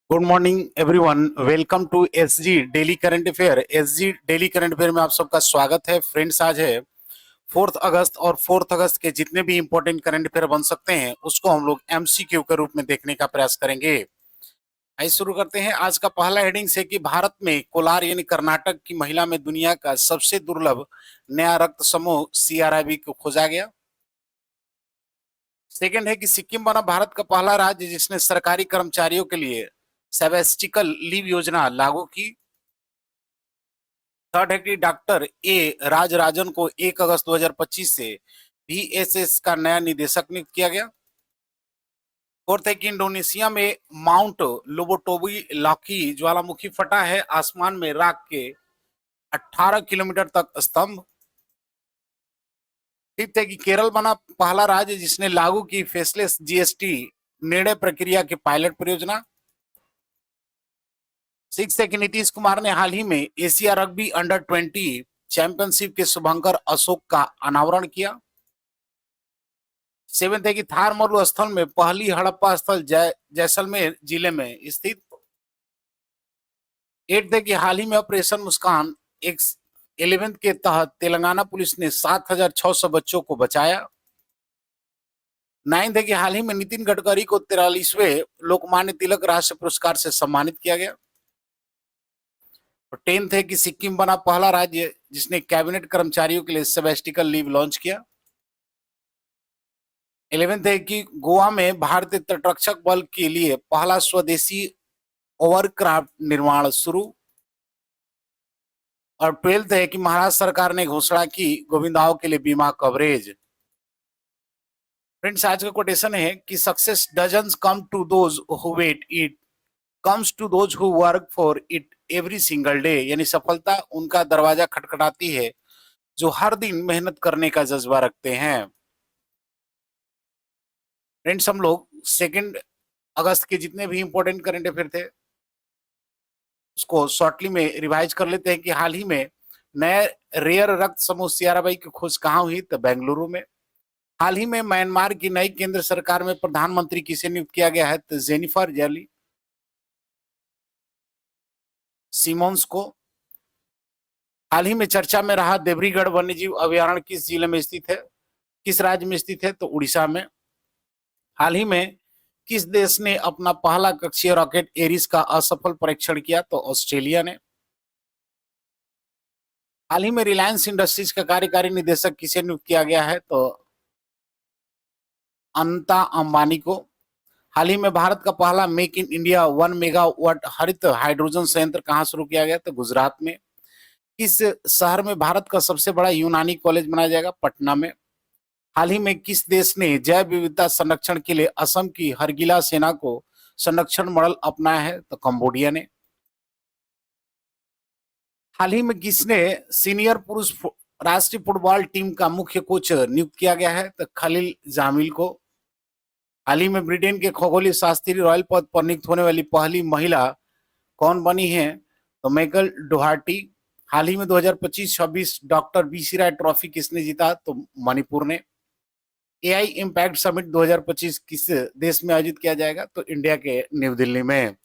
Good morning everyone. Welcome to SG daily current affair. SG daily current affair में आप सबका स्वागत है। फ्रेंड्स, आज है 4 अगस्त और 4 अगस्त के जितने भी इंपॉर्टेंट करंट अफेयर बन सकते हैं उसको हम लोग एमसीक्यू के रूप में देखने का प्रयास करेंगे। आइए शुरू करते हैं। आज का पहला हेडिंग है कि भारत में कोलार यानी कर्नाटक की महिला में दुनिया का सबसे दुर्लभ नया रक्त समूह सीआरआईबी को खोजा गया। सेकंड है कि सिक्किम बना भारत का पहला राज्य जिसने सरकारी कर्मचारियों के लिए सेबेस्टिकल लीव योजना लागू की। थर्ड है कि डॉक्टर ए राजराजन को 1 अगस्त 2025 से बीएसएस का नया निदेशक नियुक्त किया गया। फोर्थ है कि इंडोनेशिया में माउंट लोबोटोबी लॉकी ज्वालामुखी फटा है, आसमान में राख के 18 किलोमीटर तक स्तंभ। फिफ्थ है कि केरल बना पहला राज्य जिसने लागू की फेसलेस जीएसटी निर्णय प्रक्रिया की पायलट परियोजना। सिक्स है कि नीतीश कुमार ने हाल ही में एशिया रग्बी अंडर 20 चैंपियनशिप के शुभंकर अशोक का अनावरण किया। सेवेंथ है कि थार मरुस्थल में पहली हड़प्पा स्थल जैसलमेर जिले में स्थित। एट्थ है कि हाल ही में ऑपरेशन मुस्कान 11 के तहत तेलंगाना पुलिस ने 7,600 बच्चों को बचाया। नाइन्थ है कि हाल ही में नितिन गडकरी को 43वें लोकमान्य तिलक राष्ट्रीय पुरस्कार से सम्मानित किया गया। और 10th है कि सिक्किम बना पहला राज्य जिसने कैबिनेट कर्मचारियों के लिए सेबेस्टिकल लीव लॉन्च किया। 11th है कि गोवा में भारतीय तटरक्षक बल के लिए पहला स्वदेशी ओवरक्राफ्ट निर्माण शुरू। और 12th है कि महाराष्ट्र सरकार ने घोषणा की गोविंदाओं के लिए बीमा कवरेज। फ्रेंड्स, आज का कोटेशन है कि success doesn't come to those who wait, it comes to those who work for it every single day. यानी सफलता उनका दरवाजा खटखटाती है जो हर दिन मेहनत करने का जज्बा रखते हैं। फ्रेंड्स, हम लोग 2 अगस्त के जितने भी इंपॉर्टेंट करंट अफेयर थे उसको शॉर्टली में रिवाइज कर लेते हैं कि हाल ही में नए रेयर रक्त समूह सीआरआईबी की खोज कहाँ हुई, तो बेंगलुरु में। हाल ही में म्यांमार की नई केंद्र सरकार में प्रधानमंत्री किसे नियुक्त किया गया है, तो जेनिफर जेली सिमोन्स को। हाल ही में चर्चा में रहा देवरीगढ़ वन्यजीव अभयारण्य किस जिले में स्थित है, किस राज्य में स्थित है, तो उड़ीसा में। हाल ही में किस देश ने अपना पहला कक्षीय रॉकेट एरिस का असफल परीक्षण किया, तो ऑस्ट्रेलिया ने। हाल ही में रिलायंस इंडस्ट्रीज का कार्यकारी निदेशक किसे नियुक्त किया गया है, तो अनंता अंबानी को। हाल ही में भारत का पहला मेक इन इंडिया 1 मेगावाट हरित हाइड्रोजन संयंत्र कहां शुरू किया गया, तो गुजरात में। किस शहर में भारत का सबसे बड़ा यूनानी कॉलेज बनाया जाएगा, पटना में। हाल ही में किस देश ने जैव विविधता संरक्षण के लिए असम की हरगिला सेना को संरक्षण मॉडल अपनाया है, तो कंबोडिया ने। हाल ही में किसने सीनियर पुरुष राष्ट्रीय फुटबॉल टीम का मुख्य कोच नियुक्त किया गया है, तो खलील जामिल को। हाल ही में ब्रिटेन के खगोलीय शास्त्री रॉयल पद पर नियुक्त होने वाली पहली महिला कौन बनी है, तो मैकल डोहार्टी। हाल ही में 2025-26 डॉक्टर बीसी राय ट्रॉफी किसने जीता, तो मणिपुर ने। एआई इम्पैक्ट समिट 2025 किस देश में आयोजित किया जाएगा, तो इंडिया के न्यू दिल्ली में।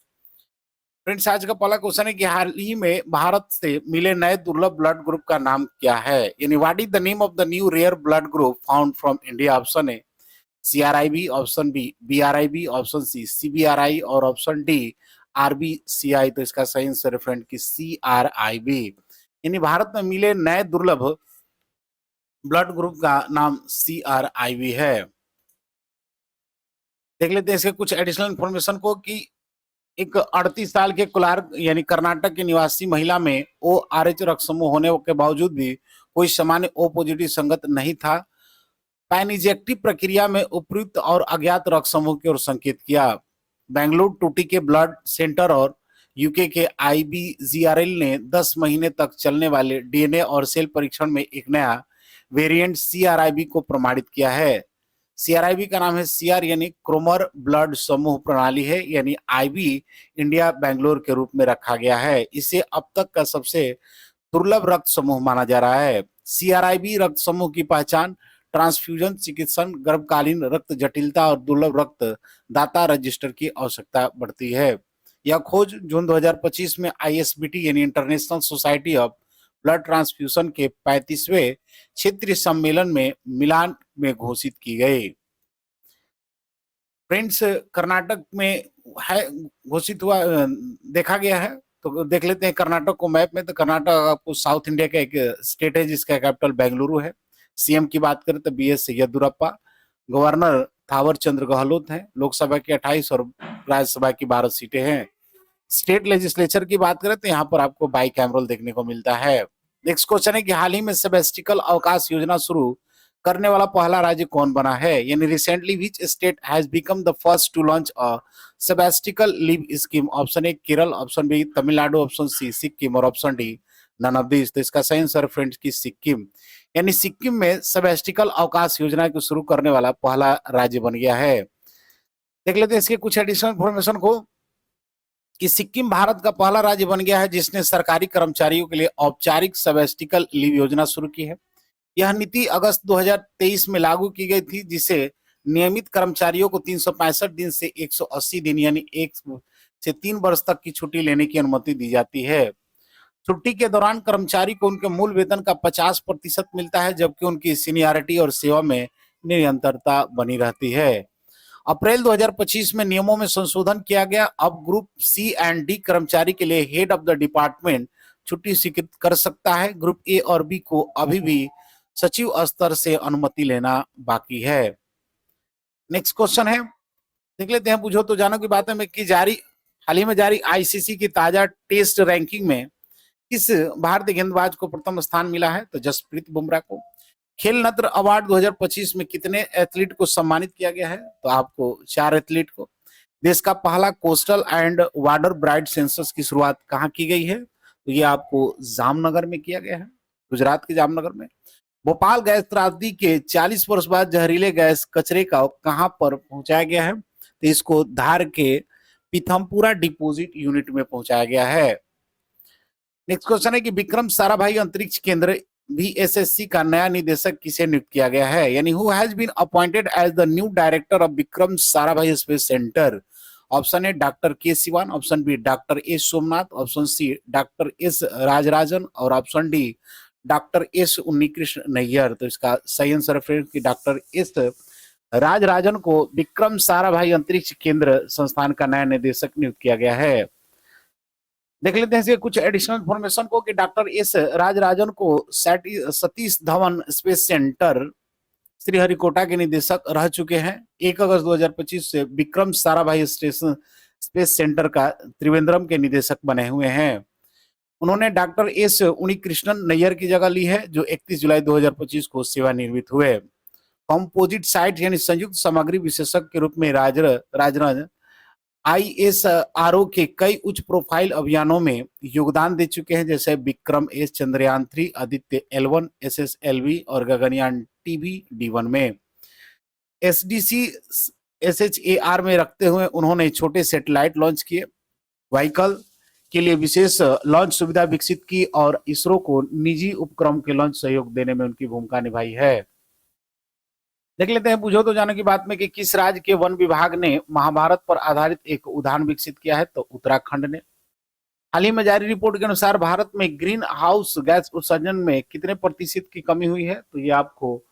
फ्रेंड्स, आज का पहला क्वेश्चन है कि हाल ही में भारत से मिले नए दुर्लभ ब्लड ग्रुप का नाम क्या है, यानी what is the name of the new rare blood group found from India. Option है CRIB, option B BRIB, option C CBRI और ऑप्शन डी आरबीसीआई। तो इसका सही आंसर फ्रेंड की सीआरआईबी, यानी भारत में मिले नए दुर्लभ ब्लड ग्रुप का नाम सीआरआईबी है। देख लेते हैं इसके कुछ एडिशनल इंफॉर्मेशन को कि एक 38 साल के कोलार यानी कर्नाटक की निवासी महिला में ओ आर एच रक्त समूह होने के बावजूद भी कोई सामान्य ओ पॉजिटिव संगत नहीं था। पैनिजेक्टिव प्रक्रिया में उपयुक्त और अज्ञात रक्त समूह की ओर संकेत किया। बेंगलुरु टूटी के ब्लड सेंटर और यूके के आईबीजीआरएल ने 10 महीने तक चलने वाले डीएनए और सेल परीक्षण में एक नया वेरिएंट सीआरआईबी को प्रमाणित किया है। सीआरआईबी का नाम है सीआर यानी क्रोमर ब्लड समूह प्रणाली है, यानी आईबी इंडिया बेंगलोर के रूप में रखा गया है। इसे अब तक का सबसे दुर्लभ रक्त समूह माना जा रहा है। सीआरआईबी रक्त समूह की पहचान ट्रांसफ्यूजन चिकित्सन, गर्भकालीन रक्त जटिलता और दुर्लभ रक्त दाता रजिस्टर की आवश्यकता बढ़ती है। यह खोज जून 2025 में ISBT यानी international society of blood transfusion के 35वें क्षेत्रीय सम्मेलन में मिलान में घोषित की गई। फ्रेंड्स, कर्नाटक में है घोषित हुआ, देखा गया है। तो देख लेते हैं कर्नाटक को मैप में। तो कर्नाटक आपको साउथ इंडिया का एक स्टेट है जिसका कैपिटल बेंगलुरु है। सीएम की बात करें तो BS येदियुरप्पा, गवर्नर थावर चंद्र गहलोत हैं। लोकसभा की 28 और राज्यसभा की 12 सीटें हैं। स्टेट लेजिस्लेचर की बात करें तो यहाँ पर आपको बाईकैमरल देखने को मिलता है। नेक्स्ट क्वेश्चन है कि हाल ही में सेबेस्टिकल अवकाश योजना शुरू करने वाला पहला राज्य कौन बना है, यानी recently which state has become the first to launch a sabbatical leave scheme. Option A Kerala, option B Tamil Nadu, option C Sikkim और option D none of this. तो इसका सही आंसर फ्रेंड्स की सिक्किम, यानी सिक्किम में सेबेस्टिकल अवकाश योजना को शुरू करने वाला पहला राज्य बन गया है। देख लेते हैं इसके कुछ एडिशनल इंफॉर्मेशन को कि सिक्किम भारत का पहला राज्य बन गया है जिसने सरकारी कर्मचारियों के लिए औपचारिक सेबेस्टिकल लीव योजना शुरू की है। यह नीति अगस्त 2023 में लागू की गई थी, जिसे नियमित कर्मचारियों को 365 दिन से 180 दिन यानी 1 से 3 वर्ष तक की छुट्टी लेने की अनुमति दी जाती है। छुट्टी के दौरान कर्मचारी को उनके मूल वेतन का 50% मिलता है, जबकि उनकी सीनियरिटी और सेवा में निरंतरता बनी रहती है। अप्रैल 2025 में नियमों में संशोधन किया गया। अब ग्रुप C एंड D कर्मचारी के लिए हेड ऑफ द डिपार्टमेंट छुट्टी स्वीकृत कर सकता है। ग्रुप A और B को अभी भी सचिव स्तर से अनुमति लेना बाकी है। नेक्स्ट क्वेश्चन है, देख लेते हैं पूछो तो जानो की बात है कि हाल ही में जारी ICC की ताजा टेस्ट रैंकिंग में किस भारतीय गेंदबाज को प्रथम स्थान मिला है, तो जसप्रीत बुमराह को। खेल रत्न अवार्ड 2025 में कितने एथलीट को सम्मानित किया गया है, तो आपको 4 एथलीट को। देश का पहला coastal and water bride census की शुरुआत कहाँ की गई है, तो ये आपको जामनगर में किया गया है, गुजरात के जामनगर में। भोपाल गैस त्रासदी के 40 वर्ष बाद जहरीले गैस कचरे का कहां पर पहुंचाया गया है, तो इसको धार के पीथमपुरा डिपोजिट यूनिट में पहुंचाया गया है। नेक्स्ट क्वेश्चन है कि विक्रम साराभाई अंतरिक्ष केंद्र VSSC का नया निदेशक किसे नियुक्त किया गया है, यानी who has been appointed as the new director of Vikram Sarabhai space centre. Option A doctor K Sivan, option B doctor S Somnath, option C doctor S Rajarajan और option D doctor S Unnikrishnan Nair. तो इसका सही आंसर फ्रेंड्स कि डॉक्टर S राजराजन को विक्रम साराभाई अंतरिक्ष केंद्र संस्थान का नया निदेशक नियुक्त किया गया है। देख लेते हैं इसके कुछ एडिशनल इंफॉर्मेशन को कि डॉक्टर S राजराजन को सतीश धवन स्पेस सेंटर श्रीहरिकोटा के निदेशक रह चुके हैं। 1 अगस्त 2025 से विक्रम साराभाई स्पेस सेंटर का त्रिवेंद्रम के निदेशक बने हुए हैं। उन्होंने डॉक्टर S उन्नीकृष्णन नैयर की जगह ली है, जो 31 जुलाई 2025 को सेवानिवृत्त हुए। कंपोजिट साइट यानी संयुक्त सामग्री विशेषज्ञ के रूप में राजराजन ISRO के कई उच्च प्रोफाइल अभियानों में योगदान दे चुके हैं, जैसे Vikram S, Chandrayaan 3, Aditya L1, SSLV और गगनयान TB-D1 में। SDC SHAR में रखते हुए उन्होंने छोटे सैटेलाइट लॉन्च किए, व्हीकल के लिए विशेष लॉन्च सुविधा विकसित की और इसरो को निजी उपक्रम के लॉन्च सहयोग देने में उनकी भूमिका निभाई है। देख लेते हैं पूछो तो जानो की बात में कि किस राज्य के वन विभाग ने महाभारत पर आधारित एक उद्यान विकसित किया है, तो उत्तराखंड ने। हाल ही में जारी रिपोर्ट के अनुसार भारत में ग्रीन हाउस गैस उत्सर्जन में कितने प्रतिशत की कमी हुई है, तो ये आपको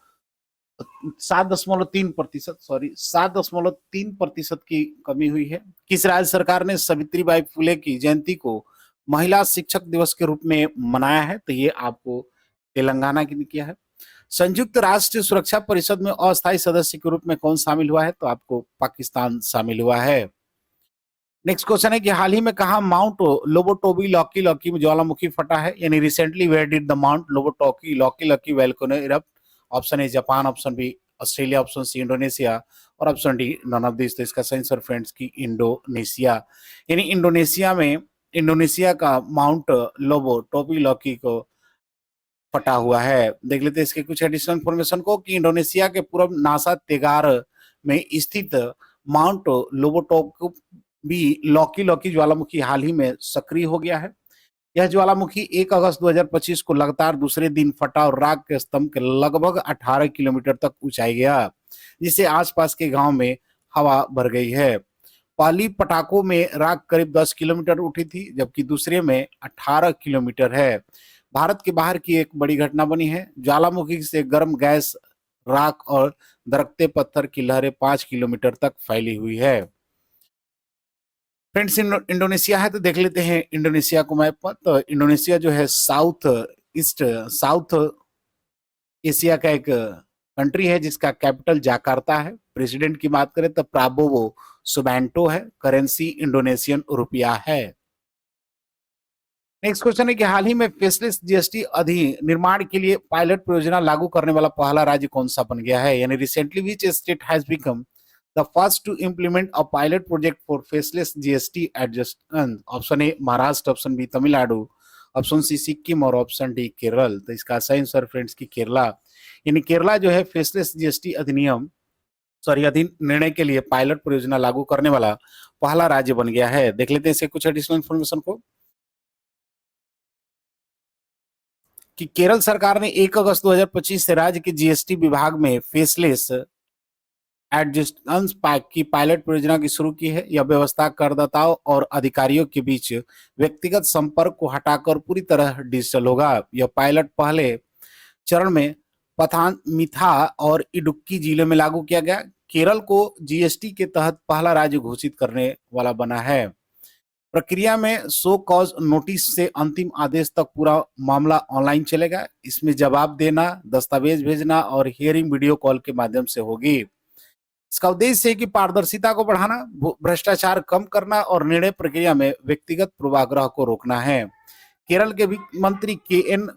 7.3% की कमी हुई है। किस राज्य सरकार ने सावित्रीबाई फुले की जयंती को महिला शिक्षक दिवस के रूप में मनाया है, तो ये आपको तेलंगाना की ने किया है। संयुक्त राष्ट्र सुरक्षा परिषद में अस्थायी सदस्य के रूप में कौन शामिल हुआ है, तो आपको पाकिस्तान शामिल हुआ है। नेक्स्ट क्वेश्चन है कि हाल ही में कहा माउंट लोबोटोबी लॉकी में ज्वालामुखी फटा है, यानी recently where did the mount Lewotobi Laki volcano erupt. Option A Japan, option B Australia, option C Indonesia और option D none of this. तो इसका सही आंसर फ्रेंड्स की इंडोनेशिया, यानी इंडोनेशिया का माउंट लोबोटोबी लॉकी को फटा हुआ है। देख लेते हैं इसके कुछ एडिशनल इंफॉर्मेशन को कि इंडोनेशिया के पूर्व नासा तेगार में स्थित माउंट लोबोटोबी लॉकी ज्वालामुखी हाल ही में सक्रिय हो गया है। यह ज्वालामुखी 1 अगस्त 2025 को लगातार दूसरे दिन फटा और राख के स्तंभ के लगभग 18 किलोमीटर तक ऊंचाई गया, जिससे आसपास के गांव में हवा भर गई है। पहली पटाखों में राख करीब 10 किलोमीटर उठी थी, जबकि दूसरे में 18 किलोमीटर है। भारत के बाहर की एक बड़ी घटना बनी है। ज्वालामुखी से गर्म गैस, राख और दरकते पत्थर की लहरें 5 किलोमीटर तक फैली हुई है। फ्रेंड्स, इंडोनेशिया है तो देख लेते हैं इंडोनेशिया को मैप पर। तो इंडोनेशिया जो है साउथ एशिया का एक कंट्री है जिसका कैपिटल जाकार्ता है। प्रेसिडेंट की बात करें तो प्राबोवो सुबैंटो है। करेंसी इंडोनेशियन रुपया है। नेक्स्ट क्वेश्चन है कि हाल ही में फेसलेस जीएसटी अधिनिर्माण के लिए पायलट परियोजना लागू करने वाला पहला राज्य कौन सा बन गया है? यानी recently which state has become the first to implement a pilot project for faceless GST adjustment? Option A Maharashtra, option B Tamil Nadu, option C Sikkim और ऑप्शन डी केरल। तो इसका सही आंसर फ्रेंड्स की केरला, यानी केरला जो है फेसलेस जीएसटी निर्णय के लिए पायलट परियोजना लागू करने वाला पहला राज्य बन गया है। देख लेते हैं इसे कुछ एडिशनल इन्फॉर्मेशन को कि केरल सरकार ने 1 अगस्त 2025 से राज्य के जीएसटी विभाग में फेसलेस एडजस्टेंस पैक की पायलट परियोजना की शुरू की है। यह व्यवस्था करदाताओं और अधिकारियों के बीच व्यक्तिगत संपर्क को हटाकर पूरी तरह डिजिटल होगा। यह पायलट पहले चरण में पथानमिथा और इडुक्की जिले में लागू किया गया। केरल को जीएसटी के तहत पहला राज्य घोषित करने वाला बना है। प्रक्रिया में शो कॉज नोटिस से अंतिम आदेश तक पूरा मामला ऑनलाइन चलेगा। इसमें जवाब देना, दस्तावेज भेजना और हियरिंग वीडियो कॉल के माध्यम से होगी। इसका उद्देश्य है कि पारदर्शिता को बढ़ाना, भ्रष्टाचार कम करना और निर्णय प्रक्रिया में व्यक्तिगत पूर्वाग्रह को रोकना है। केरल के वित्त मंत्री के.एन.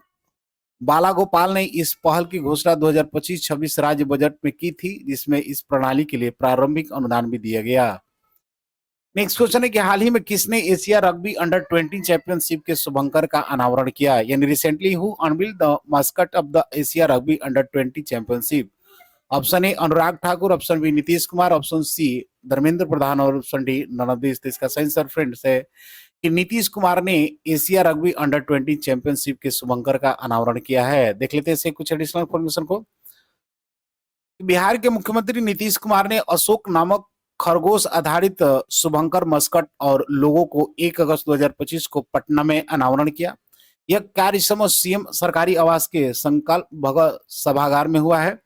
बालागोपाल ने इस पहल की घोषणा 2025-26 राज्य बजट में की थी, जिसमें इस प्रणाली के लिए प्रारंभिक अनुदान भी दिया गया। नेक्स्ट क्वेश्चन है कि हाल ही में किसने एशिया रग्बी अंडर 20 चैंपियनशिप के शुभंकर का अनावरण किया? यानी recently who unveiled the mascot of the Asia rugby under 20 championship? Option A Anurag Thakur, option B Nitish Kumar, option C Dharmendra Pradhan और option D none of this. इसका सही आंसर फ्रेंड्स है कि नीतीश कुमार ने एशिया रग्बी अंडर 20 चैंपियनशिप के शुभंकर का अनावरण किया है। देख लेते हैं कुछ एडिशनल इन्फॉर्मेशन को। बिहार के मुख्यमंत्री नीतीश कुमार ने अशोक नामक खरगोश आधारित शुभंकर मस्कट और लोगों को 1 अगस्त 2025 को पटना में अनावरण किया। यह कार्यक्रम सीएम सरकारी आवास के संकल्प भवन सभागार में हुआ है।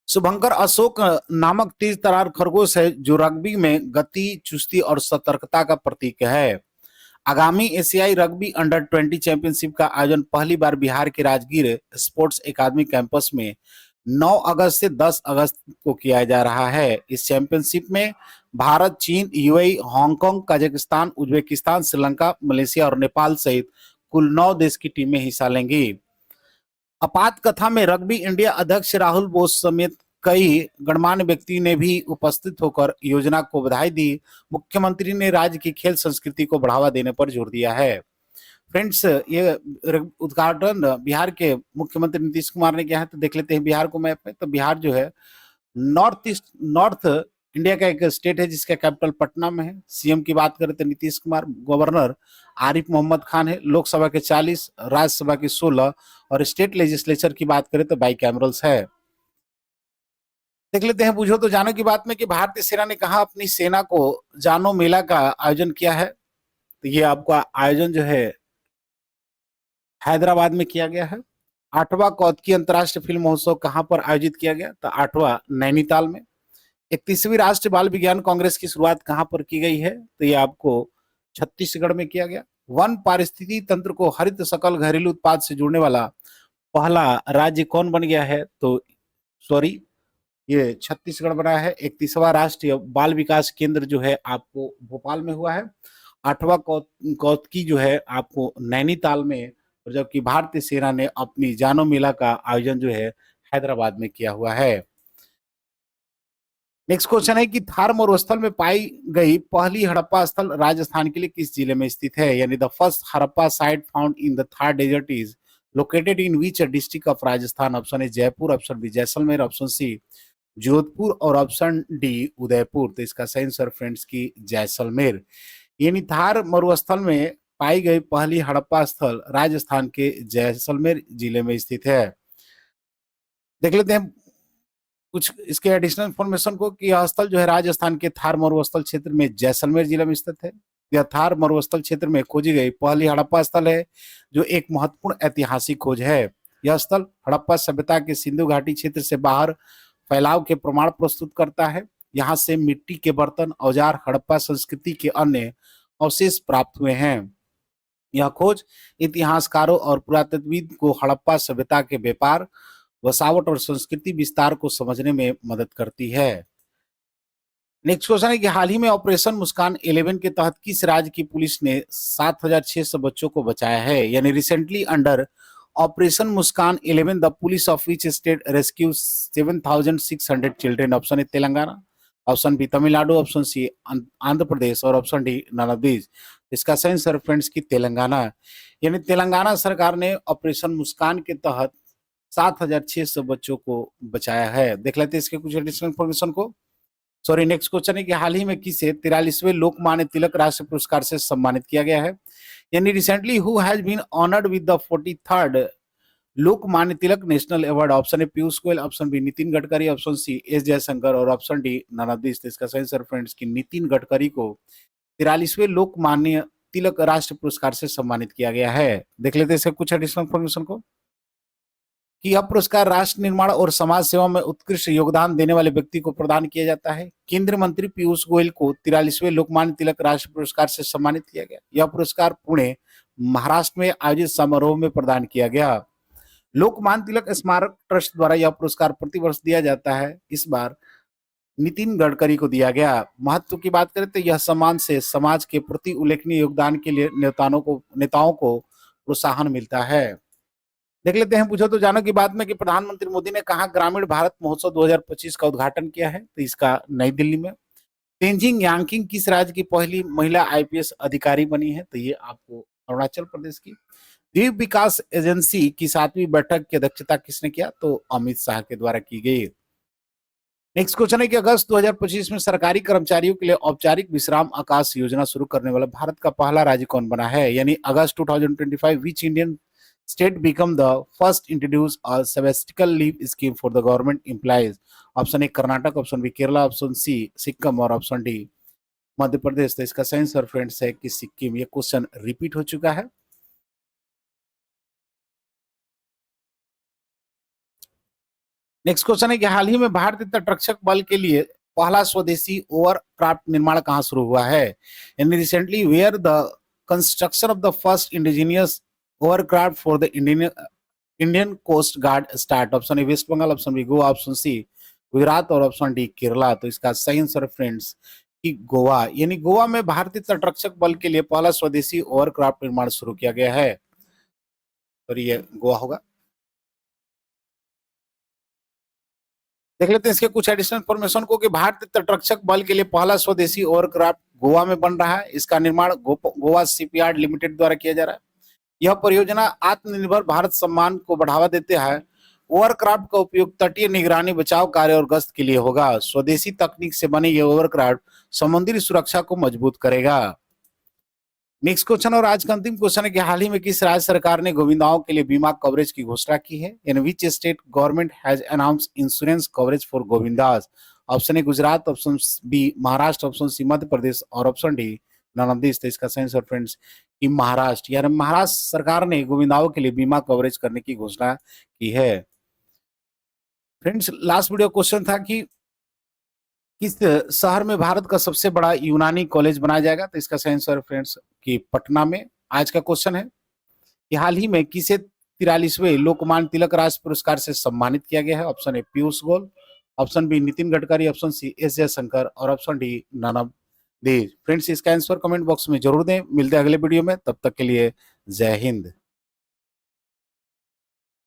शुभंकर अशोक नामक तेज तरार खरगोश है जो रग्बी में गति, चुस्ती और सतर्कता का प्रतीक है। आगामी एशियाई रग्बी अंडर 20 चैंपियनशिप का आयोजन पहली बार बिहार के राजगीर स्पोर्ट्स एकेडमी कैंपस में 9 अगस्त से 10 अगस्त को किया जा रहा है। इस चैंपियनशिप में भारत, चीन, UAE, Hong Kong, Kazakhstan, Uzbekistan, Sri Lanka, Malaysia और नेपाल सहित कुल 9 देश की टीमें हिस्सा लेंगी। आपात कथा में रग्बी इंडिया अध्यक्ष राहुल बोस समेत कई गणमान्य व्यक्ति ने भी उपस्थित होकर योजना को बधाई दी। मुख्यमंत्री ने राज्य की खेल संस्कृति को बढ़ावा देने पर जोर दिया है। फ्रेंड्स, ये उद्घाटन बिहार के मुख्यमंत्री नीतीश कुमार ने किया है। तो देख लेते हैं बिहार को मैप में। तो बिहार जो है नॉर्थ इंडिया का एक स्टेट है जिसका कैपिटल पटना में है। सीएम की बात करें तो नीतीश कुमार, गवर्नर आरिफ मोहम्मद खान है। लोकसभा के 40, राज्यसभा के 16 और स्टेट लेजिस्लेचर की बात करें तो बाइकैमरल्स है। देख लेते हैं बुझो तो जानो की बात में कि भारतीय सेना ने कहा अपनी सेना को जानो मेला का आयोजन किया है। तो ये आपका आयोजन जो है हैदराबाद में किया गया है। 8वां कौतकी अंतर्राष्ट्रीय फिल्म महोत्सव कहां पर आयोजित किया गया? तो 8वां नैनीताल में। 31वीं राष्ट्रीय बाल विज्ञान कांग्रेस की शुरुआत कहां पर की गई है? तो ये आपको छत्तीसगढ़ में किया गया। वन पारिस्थितिकी तंत्र को हरित सकल घरेलू उत्पाद से जोड़ने वाला पहला राज्य कौन बन गया है? तो सॉरी, ये छत्तीसगढ़ बना है। 31वां राष्ट्रीय बाल विकास केंद्र जो है आपको भोपाल में हुआ है। 8वां कौतकी जो है आपको नैनीताल में, और जबकि भारतीय सेना ने अपनी जानो मेला का आयोजन जो है हैदराबाद में किया हुआ है। नेक्स्ट क्वेश्चन है कि थार मरुस्थल में पाई गई पहली हड़प्पा स्थल राजस्थान के लिए किस जिले में स्थित है? यानी the first Harappa site found in the Thar desert is located in which district of Rajasthan? Option A Jaipur, option B Jaisalmer, option C Jodhpur और ऑप्शन डी उदयपुर। तो इसका सही आंसर फ्रेंड्स की जैसलमेर, यानी थार मरुस्थल में पाई गई पहली हड़प्पा स्थल राजस्थान के जैसलमेर जिले में स्थित है। देख लेते हैं कुछ इसके एडिशनल इन्फॉर्मेशन को कि यह स्थल जो है राजस्थान के थार मरुस्थल क्षेत्र में जैसलमेर जिला में स्थित है। यह थार मरुस्थल क्षेत्र में खोजी गई पहली हड़प्पा स्थल है, जो एक महत्वपूर्ण ऐतिहासिक खोज है। यह स्थल हड़प्पा सभ्यता के सिंधु घाटी क्षेत्र से बाहर फैलाव के प्रमाण प्रस्तुत करता है। यहाँ से मिट्टी के बर्तन, औजार, हड़प्पा संस्कृति के अन्य अवशेष प्राप्त हुए हैं। यह खोज इतिहासकारों और पुरातत्वविद को हड़प्पा सभ्यता के व्यापार, वसावट और संस्कृति विस्तार को समझने में मदद करती है। नेक्स्ट क्वेश्चन है कि हाल ही में ऑपरेशन मुस्कान 11 के तहत किस राज्य की पुलिस ने 7,600 बच्चों को बचाया है? यानी recently under operation Muskaan 11 the police of which state rescue 7,600 children? Option A Telangana, option B Tamil Nadu, option C Andhra Pradesh और option D none of these. इसका सही आंसर फ्रेंड्स की तेलंगाना। यानी तेलंगाना सरकार ने ऑपरेशन मुस्कान के तहत 7,600 बच्चों को बचाया है। देख लेते हैं इसके कुछ एडिशनल इन्फॉर्मेशन को। सॉरी, नेक्स्ट क्वेश्चन है कि हाल ही में किसे 43वें लोकमान्य तिलक राष्ट्रीय पुरस्कार से सम्मानित किया गया है? यानी recently who has been honoured with the 43rd Lokmanya Tilak national award? Option A Piyush Goyal, option B Nitin Gadkari, option C S Jaishankar और option D none of this. इसका सही आंसर फ्रेंड्स की नितिन गडकरी को 43वें लोकमान्य तिलक राष्ट्रीय पुरस्कार से सम्मानित किया गया है। देख लेते हैं इसके कुछ एडिशनल इन्फॉर्मेशन को कि यह पुरस्कार राष्ट्र निर्माण और समाज सेवा में उत्कृष्ट योगदान देने वाले व्यक्ति को प्रदान किया जाता है। केंद्रीय मंत्री पीयूष गोयल को 43वें लोकमान्य तिलक राष्ट्रीय पुरस्कार से सम्मानित किया गया। यह पुरस्कार पुणे, महाराष्ट्र में आयोजित समारोह में प्रदान किया गया। लोकमान्य तिलक स्मारक ट्रस्ट द्वारा यह पुरस्कार प्रतिवर्ष दिया जाता है। इस बार नितिन गडकरी को दिया गया। महत्व की बात करें तो यह सम्मान से समाज के प्रति उल्लेखनीय योगदान के लिए नेताओं को प्रोत्साहन मिलता है। देख लेते हैं पूछो तो जानो की बात में कि प्रधानमंत्री मोदी ने कहा ग्रामीण भारत महोत्सव 2025 का उद्घाटन किया है? तो इसका नई दिल्ली में। तेंजिंग यांकिंग किस राज्य की पहली महिला आईपीएस अधिकारी बनी है? तो ये आपको अरुणाचल प्रदेश की। द्वीप विकास एजेंसी की 7वीं बैठक की अध्यक्षता किसने किया? तो अमित शाह के द्वारा की गई। नेक्स्ट क्वेश्चन है कि अगस्त 2025 में सरकारी कर्मचारियों के लिए औपचारिक विश्राम अवकाश योजना शुरू करने वाला भारत का पहला राज्य कौन बना है? यानी अगस्त 2025 which Indian state become the first introduce a sabbatical leave scheme for the government employees? Option A Karnataka, option B Kerala, option C Sikkim और ऑप्शन डी मध्य प्रदेश। तो इसका सही आंसर फ्रेंड्स है कि सिक्किम। ये क्वेश्चन रिपीट हो चुका है। नेक्स्ट क्वेश्चन है कि हाल ही में भारतीय तटरक्षक बल के लिए पहला स्वदेशी ओवरक्राफ्ट निर्माण कहां शुरू हुआ है? यानी recently where the construction of the first indigenous hovercraft for the Indian coast guard start? Option A west Bengal, option B Goa, option C Gujarat और ऑप्शन डी केरला। तो इसका सही आंसर फ्रेंड्स कि गोवा। यानी गोवा में भारतीय तटरक्षक बल के लिए पहला स्वदेशी ओवरक्राफ्ट निर्माण शुरू किया गया है। तो ये गोवा होगा। देख लेते हैं इसके कुछ एडिशनल इन्फॉर्मेशन को कि भारतीय तटरक्षक बल के लिए पहला स्वदेशी ओवरक्राफ्ट गोवा में बन रहा है। इसका निर्माण गोवा शिपयार्ड लिमिटेड द्वारा किया जा रहा है। यह परियोजना आत्मनिर्भर भारत सम्मान को बढ़ावा देते हैं। ओवरक्राफ्ट का उपयोग तटीय निगरानी, बचाव कार्य और गश्त के लिए होगा। स्वदेशी तकनीक से बने ये ओवरक्राफ्ट समुद्री सुरक्षा को मजबूत करेगा। नेक्स्ट क्वेश्चन और आज का अंतिम क्वेश्चन है कि हाल ही में किस राज्य सरकार ने गोविंदाओं के लिए बीमा कवरेज की घोषणा की है? In which state government has announced insurance coverage for govindas? Option A Gujarat, option B Maharashtra, option C Madhya Pradesh और option D none of this. इसका सही आंसर फ्रेंड्स कि महाराष्ट्र। यानी महाराष्ट्र सरकार ने गोविंदाओं के लिए बीमा कवरेज करने की घोषणा की है। फ्रेंड्स लास्ट वीडियो क्वेश्चन था कि किस शहर में भारत का सबसे बड़ा यूनानी कॉलेज बनाया जाएगा? तो इसका सही आंसर फ्रेंड्स कि पटना में। आज का क्वेश्चन है कि हाल ही में किसे 43वें लोकमान्य तिलक राष्ट्रीय पुरस्कार से सम्मानित किया गया है? Option A Piyush Goyal, option B Nitin Gadkari, option C S Jaishankar और option D none of these. Friends इसका आंसर कमेंट बॉक्स में जरूर दें। मिलते हैं अगले वीडियो में, तब तक के लिए जय हिंद।